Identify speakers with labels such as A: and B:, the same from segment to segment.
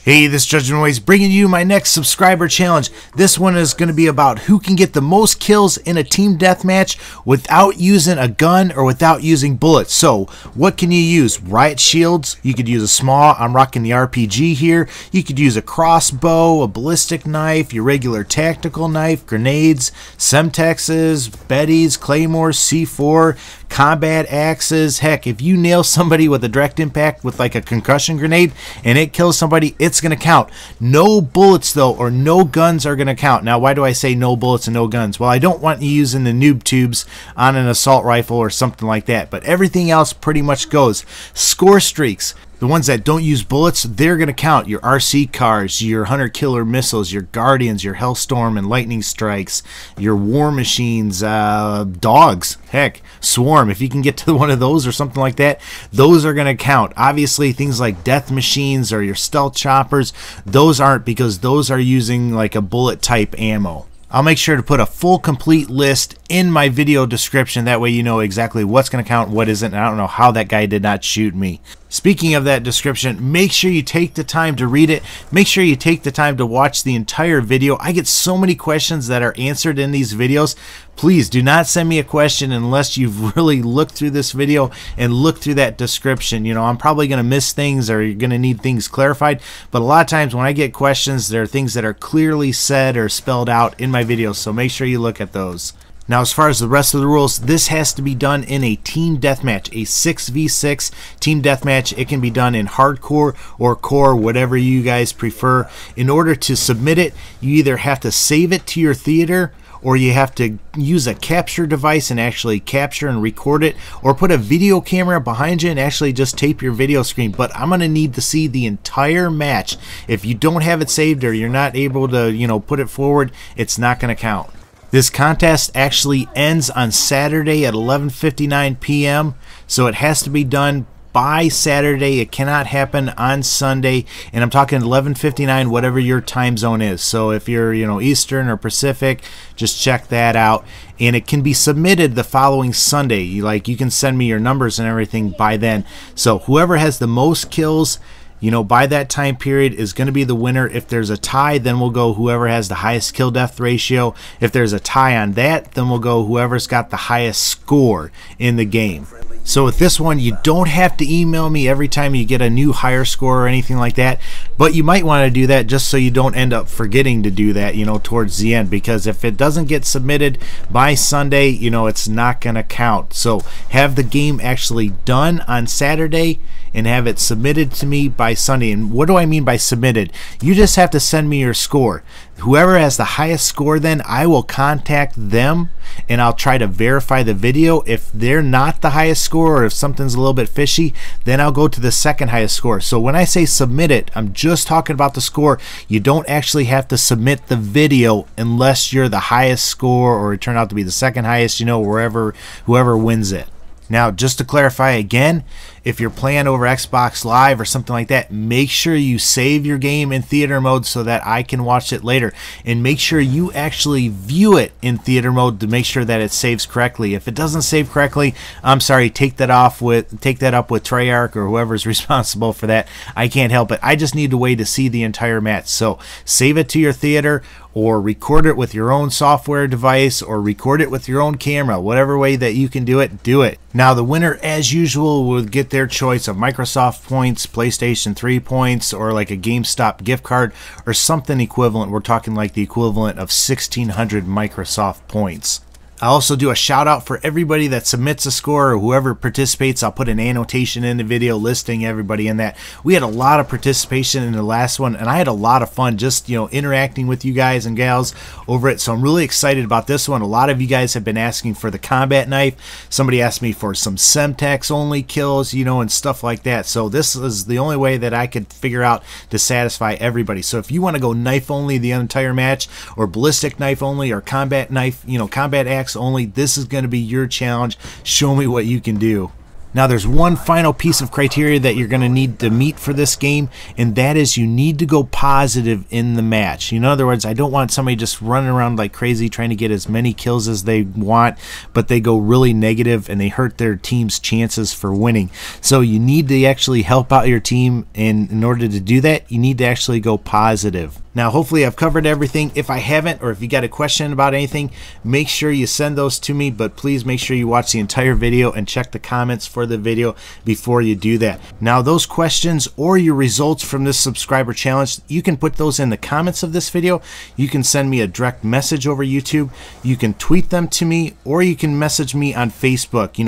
A: Hey, this is Judgment Ways bringing you my next subscriber challenge. This one is going to be about who can get the most kills in a team deathmatch without using a gun or without using bullets. So, what can you use? Riot shields. You could use a SMAW. I'm rocking the RPG here. You could use a crossbow, a ballistic knife, your regular tactical knife, grenades, Semtexes, Bettys, Claymores, C4, combat axes. Heck, if you nail somebody with a direct impact with like a concussion grenade and it kills somebody, it's going to count. No bullets though, or no guns are going to count. Now, why do I say no bullets and no guns? Well, I don't want you using the noob tubes on an assault rifle or something like that, but everything else pretty much goes. Scorestreaks, the ones that don't use bullets, they're going to count. Your RC cars, your hunter killer missiles, your guardians, your hellstorm and lightning strikes, your war machines, dogs, heck, swarm. If you can get to one of those or something like that, those are going to count. Obviously, things like death machines or your stealth choppers, those aren't, because those are using like a bullet type ammo. I'll make sure to put a full complete list in my video description. That way you know exactly what's going to count and what isn't. And I don't know how that guy did not shoot me. Speaking of that description, make sure you take the time to read it. Make sure you take the time to watch the entire video. I get so many questions that are answered in these videos. Please do not send me a question unless you've really looked through this video and looked through that description. You know, I'm probably going to miss things or you're going to need things clarified. But a lot of times when I get questions, there are things that are clearly said or spelled out in my videos. So make sure you look at those. Now, as far as the rest of the rules, this has to be done in a team deathmatch, a 6v6 team deathmatch. It can be done in hardcore or core, whatever you guys prefer. In order to submit it, you either have to save it to your theater, or you have to use a capture device and actually capture and record it, or put a video camera behind you and actually just tape your video screen. But I'm going to need to see the entire match. If you don't have it saved or you're not able to, you know, put it forward, it's not going to count. This contest actually ends on Saturday at 11:59 p.m. so it has to be done by Saturday. It cannot happen on Sunday, and I'm talking 11:59, whatever your time zone is. So if you're, you know, Eastern or Pacific, just check that out. And it can be submitted the following Sunday. You can send me your numbers and everything by then. So whoever has the most kills, you know, by that time period is going to be the winner. If there's a tie, then we'll go whoever has the highest kill death ratio. If there's a tie on that, then we'll go whoever's got the highest score in the game. So with this one, you don't have to email me every time you get a new higher score or anything like that, but you might want to do that just so you don't end up forgetting to do that, you know, towards the end, because if it doesn't get submitted by Sunday, you know, it's not going to count. So have the game actually done on Saturday and have it submitted to me by Sunday. And what do I mean by submitted? You just have to send me your score. Whoever has the highest score, then I will contact them and I'll try to verify the video. If they're not the highest score, or if something's a little bit fishy, then I'll go to the second highest score. So when I say submit it, I'm just talking about the score. You don't actually have to submit the video unless you're the highest score or it turned out to be the second highest, you know, whoever wins it. Now, just to clarify again, if you're playing over Xbox Live or something like that, make sure you save your game in theater mode so that I can watch it later. And make sure you actually view it in theater mode to make sure that it saves correctly. If it doesn't save correctly, I'm sorry, take that up with Treyarch or whoever's responsible for that. I can't help it. I just need a way to see the entire match. So save it to your theater, or record it with your own software device, or record it with your own camera. Whatever way that you can do it, do it. Now, the winner, as usual, will get their choice of Microsoft points, PlayStation 3 points, or like a GameStop gift card, or something equivalent. We're talking like the equivalent of 1,600 Microsoft points. I'll also do a shout out for everybody that submits a score, or whoever participates. I'll put an annotation in the video listing everybody in that. We had a lot of participation in the last one, and I had a lot of fun just, you know, interacting with you guys and gals over it. So I'm really excited about this one. A lot of you guys have been asking for the combat knife. Somebody asked me for some Semtex only kills, you know, and stuff like that. So this is the only way that I could figure out to satisfy everybody. So if you want to go knife only the entire match, or ballistic knife only, or combat knife, you know, combat axe only, this is going to be your challenge. Show me what you can do. Now there's one final piece of criteria that you're going to need to meet for this game, and that is you need to go positive in the match. In other words, I don't want somebody just running around like crazy trying to get as many kills as they want, but they go really negative and they hurt their team's chances for winning. So you need to actually help out your team, and in order to do that, you need to actually go positive. Now, hopefully I've covered everything. If I haven't, or if you got a question about anything, make sure you send those to me, but please make sure you watch the entire video and check the comments for the video before you do that. Now, those questions or your results from this subscriber challenge, you can put those in the comments of this video. You can send me a direct message over YouTube. You can tweet them to me, or you can message me on Facebook.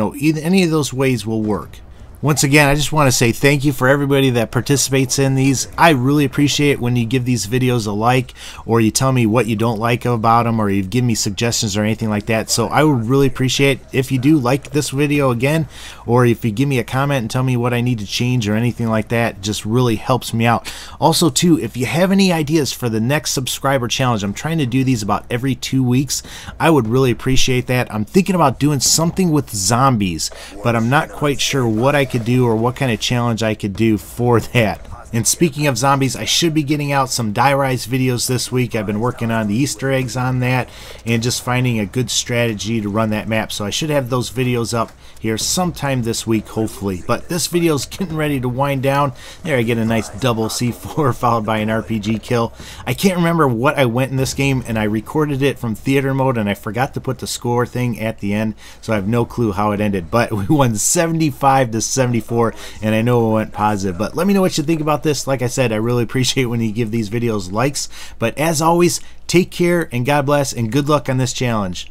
A: Any of those ways will work. Once again, I just want to say thank you for everybody that participates in these. I really appreciate it when you give these videos a like, or you tell me what you don't like about them, or you give me suggestions or anything like that. So I would really appreciate if you do like this video again, or if you give me a comment and tell me what I need to change or anything like that. It just really helps me out. Also too, if you have any ideas for the next subscriber challenge, I'm trying to do these about every 2 weeks. I would really appreciate that. I'm thinking about doing something with zombies, but I'm not quite sure what I could do or what kind of challenge I could do for that. And speaking of zombies, I should be getting out some die rise videos this week. I've been working on the Easter eggs on that and just finding a good strategy to run that map. So I should have those videos up here sometime this week, hopefully. But this video's getting ready to wind down. There, I get a nice double C4 followed by an RPG kill. I can't remember what I went in this game, and I recorded it from theater mode, and I forgot to put the score thing at the end, so I have no clue how it ended. But we won 75-74, and I know it went positive. But let me know what you think about this. Like I said, I really appreciate when you give these videos likes. But as always, take care and God bless and good luck on this challenge.